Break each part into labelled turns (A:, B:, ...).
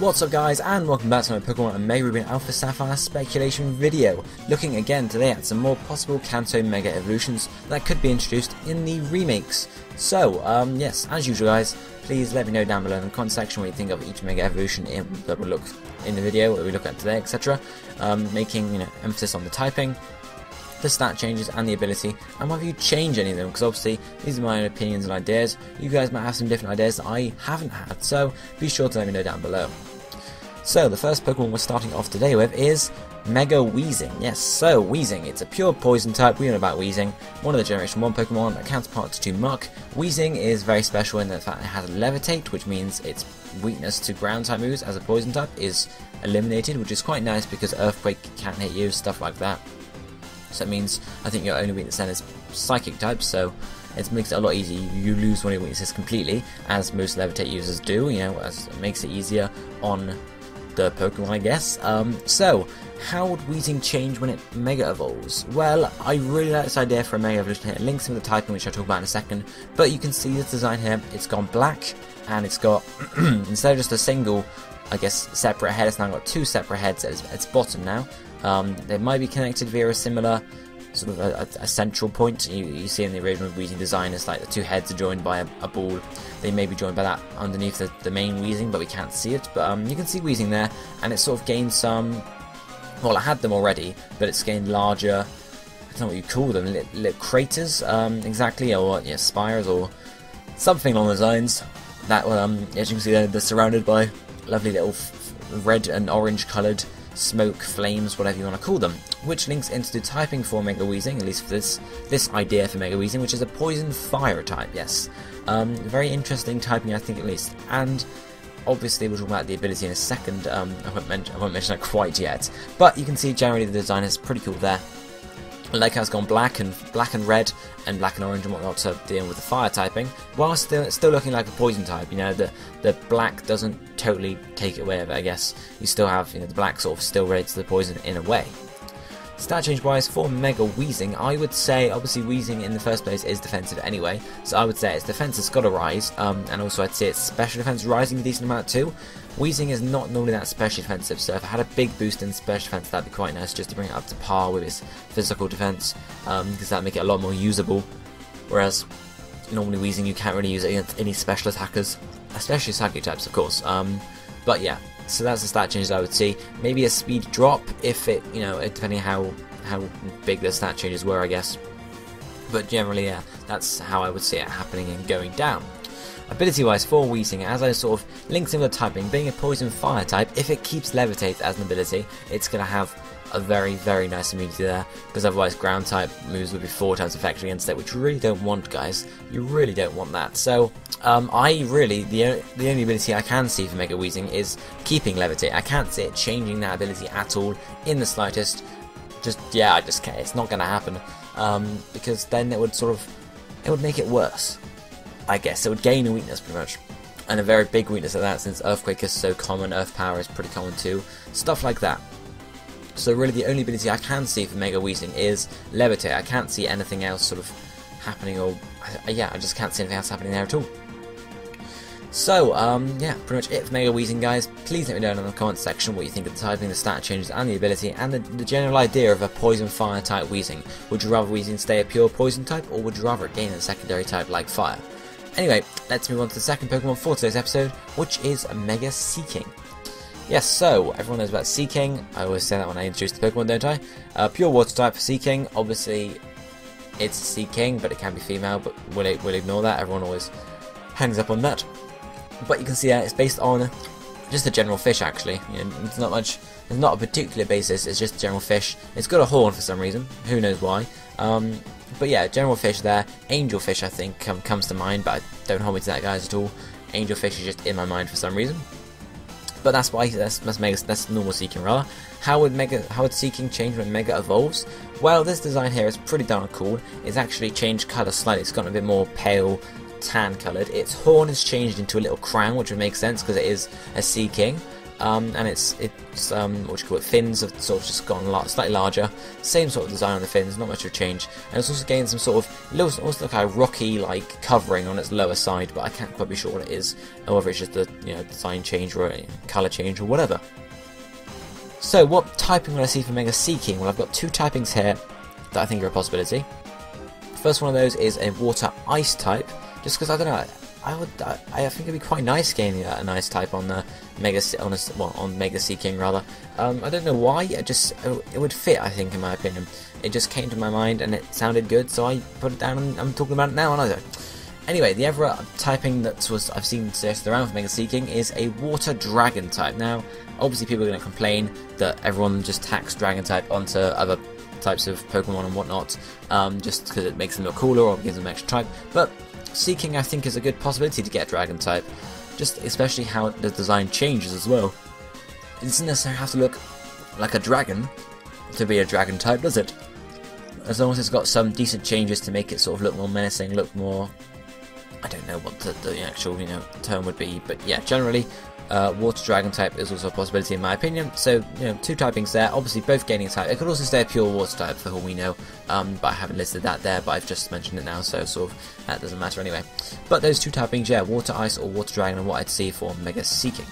A: What's up guys, and welcome back to my Pokemon Mega Evolutions Alpha Sapphire speculation video, looking again today at some more possible Kanto Mega Evolutions that could be introduced in the remakes. So, yes, as usual guys, please let me know down below in the comment section what you think of each Mega Evolution that we'll look in the video, that we look at today, etc. Making, emphasis on the typing, the stat changes and the ability, and whether you change any of them, because obviously these are my own opinions and ideas. You guys might have some different ideas that I haven't had, so be sure to let me know down below. So the first Pokemon we're starting off today with is Mega Weezing. Yes, so Weezing, it's a pure poison type. We know about Weezing, one of the Generation 1 Pokemon, a counterpart to Muck. Weezing is very special in the fact it has Levitate, which means its weakness to ground type moves as a poison type is eliminated, which is quite nice because Earthquake can't hit you, stuff like that. So it means, I think your only weakness then is Psychic type, so it makes it a lot easier. You lose one of your weaknesses completely, as most Levitate users do, as it makes it easier on the Pokemon, I guess. So, how would Weezing change when it Mega Evolves? Well, I really like this idea for a Mega Evolution here. It links with the typing, which I'll talk about in a second, but you can see this design here, it's gone black, and it's got, instead of just a single, I guess, separate head, it's now got two separate heads at its bottom now. They might be connected via a similar sort of a central point. You see in the original Weezing design, it's like the two heads are joined by a ball. They may be joined by that underneath the main Weezing, but we can't see it. But you can see Weezing there, and it sort of gained some. Well, I had them already, but it's gained larger. I don't know what you call them, little craters, exactly, or spires, or something along those lines. That as you can see, they're surrounded by lovely little red and orange coloured smoke, flames, whatever you want to call them, which links into the typing for Mega Weezing, at least for this idea for Mega Weezing, which is a poison fire type. Yes, very interesting typing, I think, at least. And obviously we'll talk about the ability in a second. I won't mention that quite yet, but you can see generally the design is pretty cool there. I like how it's gone black and red and black and orange and whatnot to deal with the fire typing, while still looking like a poison type. The black doesn't totally take it away of it, I guess. You still have the black sort of still relates to the poison in a way. Stat change wise for Mega Weezing, I would say obviously Weezing in the first place is defensive anyway, so I would say its defense has got to rise, and also I'd say its special defense rising a decent amount too. Weezing is not normally that special defensive, so if it had a big boost in special defense, that'd be quite nice just to bring it up to par with its physical defense, because that'd make it a lot more usable. Whereas normally Weezing you can't really use it against any special attackers, especially Psychic types, of course. But yeah. So that's the stat changes I would see. Maybe a speed drop if it, depending how big the stat changes were, I guess. But generally, yeah, that's how I would see it happening and going down. Ability-wise for Weezing, as I sort of linked in with the typing, being a poison fire type, if it keeps Levitate as an ability, it's going to have a very, very nice immunity there, because otherwise ground type moves would be 4 times effective against it, which you really don't want, guys. You really don't want that. So the only ability I can see for Mega Weezing is keeping Levitate. I can't see it changing that ability at all in the slightest. I just can't. It's not going to happen, because then it would make it worse, I guess. It would gain a weakness pretty much, and a very big weakness at that, since Earthquake is so common, Earth Power is pretty common too, stuff like that. So really the only ability I can see for Mega Weezing is Levitate. I can't see anything else sort of happening, or I just can't see anything else happening there at all. So, yeah, pretty much it for Mega Weezing, guys. Please let me know in the comment section what you think of the typing, the stat changes, and the ability, and the general idea of a poison fire type Weezing. Would you rather Weezing stay a pure poison type, or would you rather it gain a secondary type like fire? Anyway, let's move on to the second Pokemon for today's episode, which is Mega Seaking. Yes, so everyone knows about Seaking. I always say that when I introduce the Pokemon, don't I? Pure water type for Seaking. Obviously, it's Seaking, but it can be female, but we'll ignore that. Everyone always hangs up on that. But you can see it's based on just a general fish, actually. It's not much. There's not a particular basis. It's just a general fish. It's got a horn for some reason. Who knows why? But yeah, general fish there. Angelfish, I think, comes to mind, but don't hold me to that, guys, at all. Angelfish is just in my mind for some reason. But that's why that's normal Seaking rather. How would Seaking change when Mega evolves? Well, this design here is pretty darn cool. It's actually changed colour slightly. It's gotten a bit more pale tan coloured. Its horn is changed into a little crown, which would make sense because it is a Seaking. and it's what you call it, fins have sort of just gone slightly larger, same sort of design on the fins, not much of a change, and it's also gained some sort of almost like a rocky like covering on its lower side, but I can't quite be sure what it is, or whether it's just a design change or a colour change or whatever. So what typing will I see for Mega Seeking? Well, I've got two typings here that I think are a possibility. The first one of those is a Water Ice type, just because I don't know. I think it'd be quite nice gaining an Ice type on the on Mega Seeking rather. I don't know why. It would fit, I think, in my opinion. It just came to my mind and it sounded good, so I put it down and I'm talking about it now, aren't I? Anyway, the other typing I've seen suggested around for Mega Seeking is a Water Dragon type. Now, obviously people are going to complain that everyone just tacks Dragon type onto other types of Pokemon and whatnot, just because it makes them look cooler or gives them extra type, but Seeking I think is a good possibility to get Dragon type, just especially how the design changes as well. It doesn't necessarily have to look like a dragon to be a Dragon type, does it? As long as it's got some decent changes to make it sort of look more menacing, look more... I don't know what the actual term would be, but yeah, generally Water Dragon type is also a possibility in my opinion. So two typings there, obviously both gaining a type. It could also stay a pure Water type for all we know, but I haven't listed that there, but I've just mentioned it now, so sort of that doesn't matter anyway. But those two typings, yeah, Water Ice or Water Dragon, are what I'd see for Mega Seeking.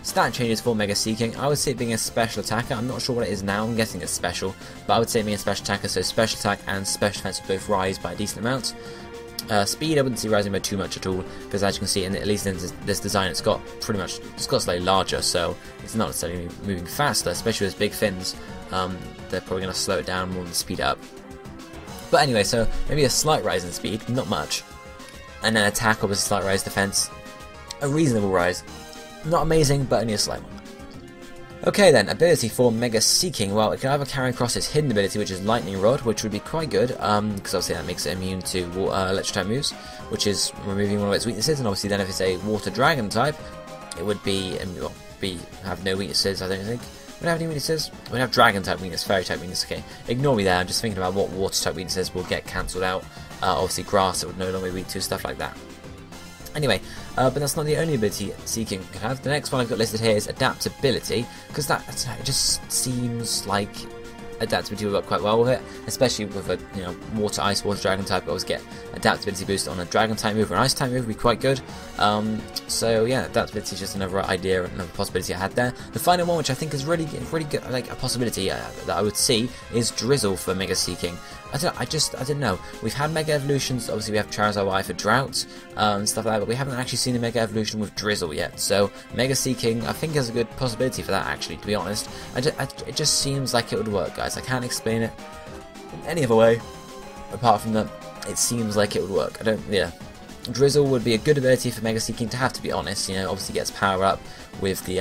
A: Stat changes for Mega Seeking, I would say it being a special attacker. I'm not sure what it is now, I'm guessing it's special, but I would say it being a special attacker, so special attack and special defense would both rise by a decent amount. Speed I wouldn't see rising by too much at all, because as you can see, at least in this design, it's got slightly larger, so it's not necessarily moving faster, especially with big fins. They're probably going to slow it down more than speed up. But anyway, so maybe a slight rise in speed, not much, and then attack, obviously slight rise, defense, a reasonable rise, not amazing, but only a slight one. Okay then, ability for Mega Seeking. Well, it can either carry across its hidden ability, which is Lightning Rod, which would be quite good, because obviously that makes it immune to electric type moves, which is removing one of its weaknesses, and obviously then if it's a Water Dragon type, it would have no weaknesses, I don't think. Would it have any weaknesses? It would have Dragon type weakness, Fairy type weakness, okay. Ignore me there, I'm just thinking about what Water type weaknesses will get cancelled out. Obviously Grass it would no longer be weak to, stuff like that. Anyway, but that's not the only ability Seeking can have. The next one I've got listed here is Adaptability, because it just seems like adaptability will work quite well with it, especially with a Water Ice, Water Dragon type. Always get adaptability boost on a Dragon type move or an Ice type move would be quite good. So yeah, adaptability is just another idea, another possibility I had there. The final one, which I think is really good, like a possibility that I would see, is Drizzle for Mega Seeking. I don't know. We've had Mega Evolutions, obviously we have Charizard Y for Drought and stuff like that, but we haven't actually seen a Mega Evolution with Drizzle yet. So Mega Seeking, I think, is a good possibility for that, actually, to be honest. It just seems like it would work, guys. I can't explain it in any other way, apart from that it seems like it would work. Drizzle would be a good ability for Mega Seeking to have, to be honest. Obviously gets power up with the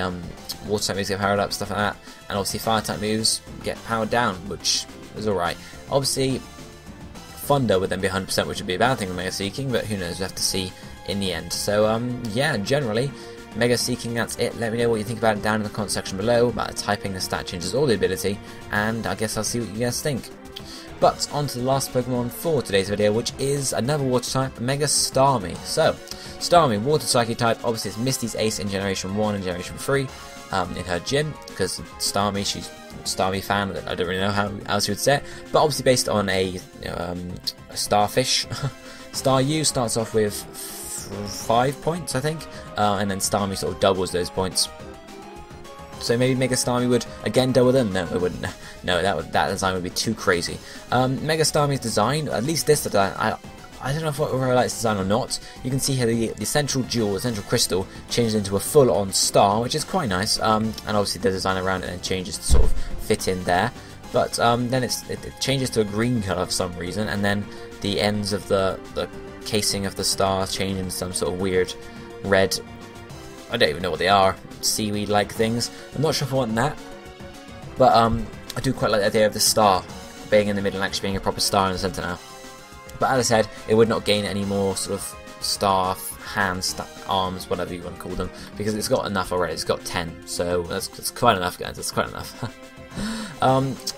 A: Water type moves get powered up, stuff like that, and obviously Fire type moves get powered down, which is alright. Obviously, Thunder would then be 100%, which would be a bad thing with Mega Seeking, but who knows, we'll have to see in the end. So, yeah, generally, Mega Seeking, that's it. Let me know what you think about it down in the comment section below, about the typing, the stat changes, or the ability, and I guess I'll see what you guys think. But, on to the last Pokemon for today's video, which is another Water type, Mega Starmie. So, Starmie, Water Psychic type, obviously it's Misty's ace in Generation 1 and Generation 3, in her gym, because Starmie, she's Starmie fan, I don't really know how else you would say it, but obviously based on a starfish. Staryu starts off with 5 points, I think, and then Starmie sort of doubles those points. So maybe Mega Starmie would again double them? No, it wouldn't. No, that design would be too crazy. Mega Starmie's design, at least this design, I don't know if I like this design or not. You can see here the central jewel, the central crystal, changes into a full-on star, which is quite nice. And obviously the design around it then changes to sort of fit in there. But then it changes to a green colour for some reason, and then the ends of the casing of the star change into some sort of weird red. I don't even know what they are. Seaweed-like things. I'm not sure if I want that, but I do quite like the idea of the star being in the middle and actually being a proper star in the centre now. But as I said, it would not gain any more sort of star hands, arms, whatever you want to call them, because it's got enough already. It's got 10, so that's quite enough, guys. That's quite enough.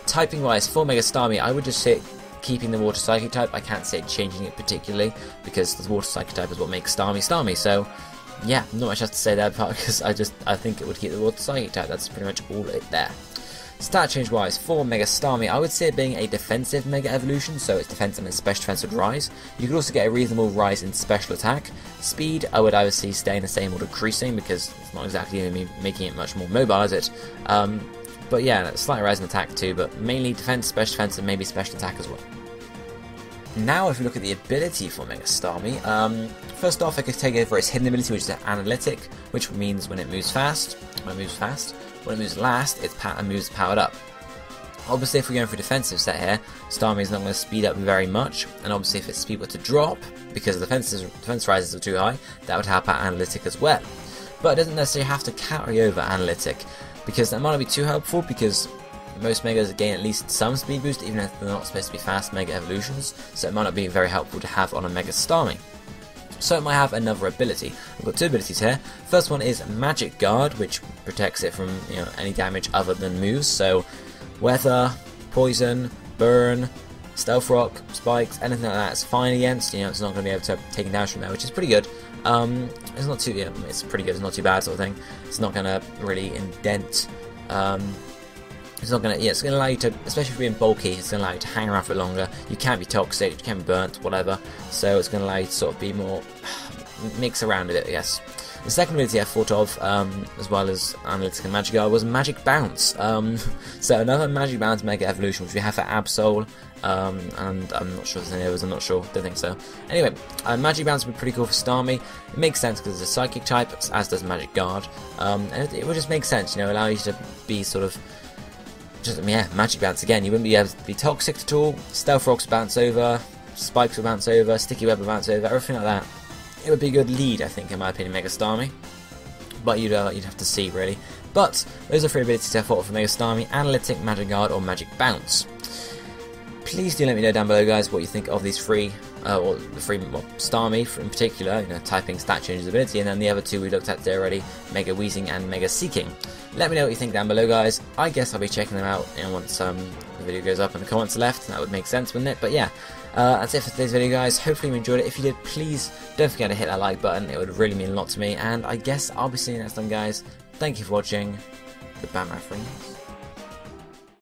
A: Typing wise, for Mega Starmie, I would just say keeping the Water Psychic type. I can't say changing it particularly, because the Water Psychic type is what makes Starmie Starmie. So yeah, not much else to say there, because I think it would keep the water psychic type. That's pretty much all it there. Stat change wise, for Mega Starmie, I would say it being a defensive Mega Evolution, so its defense and its special defense would rise. You could also get a reasonable rise in special attack. Speed, I would either see staying the same or decreasing, because it's not exactly going to be making it much more mobile, is it? But yeah, slight rise in attack too, but mainly defense, special defense, and maybe special attack as well. Now, if we look at the ability for Mega Starmie, first off, I could take over its hidden ability, which is Analytic, which means when it moves fast, when it moves last, its moves powered up. Obviously, if we're going for a defensive set here, Starmie is not going to speed up very much, and obviously if its speed were to drop, because the defense rises are too high, that would help out Analytic as well. But it doesn't necessarily have to carry over Analytic, because that might not be too helpful, because most Megas gain at least some speed boost, even if they're not supposed to be fast Mega Evolutions, so it might not be very helpful to have on a Mega Starmie. So it might have another ability. I've got two abilities here. First one is Magic Guard, which protects it from any damage other than moves. So weather, poison, burn, stealth rock, spikes, anything like that is fine against. It's not going to be able to take damage from there, which is pretty good. It's not too it's pretty good. It's not too bad sort of thing. It's not going to really indent. It's not going to, it's going to allow you to, especially if you're being bulky, it's going to allow you to hang around for longer. You can't be toxic, you can't be burnt, whatever. So it's going to allow you to sort of be more, mix around with it, I guess. The second ability I thought of, as well as Analytic and Magic Guard, was Magic Bounce. So another Magic Bounce Mega Evolution, which we have for Absol, and I'm not sure if there's any others, I'm not sure, don't think so. Anyway, Magic Bounce would be pretty cool for Starmie. It makes sense because it's a Psychic type, as does Magic Guard. And it would just make sense, allow you to be sort of, Magic Bounce again. You wouldn't be able to be toxic at all. Stealth Rocks bounce over, Spikes will bounce over, Sticky Web will bounce over, everything like that. It would be a good lead, I think, in my opinion, Mega Starmie. But you'd have to see, really. But those are three abilities I thought of for Mega Starmie: Analytic, Magic Guard, or Magic Bounce. Please do let me know down below, guys, what you think of these three, or the three, Starmie in particular, typing stat changes ability, and then the other two we looked at today already, Mega Weezing and Mega Seeking. Let me know what you think down below, guys. I guess I'll be checking them out once the video goes up and the comments are left. That would make sense, wouldn't it? But yeah, that's it for today's video, guys. Hopefully you enjoyed it. If you did, please don't forget to hit that like button. It would really mean a lot to me, and I guess I'll be seeing you next time, guys. Thank you for watching. Goodbye, my friends.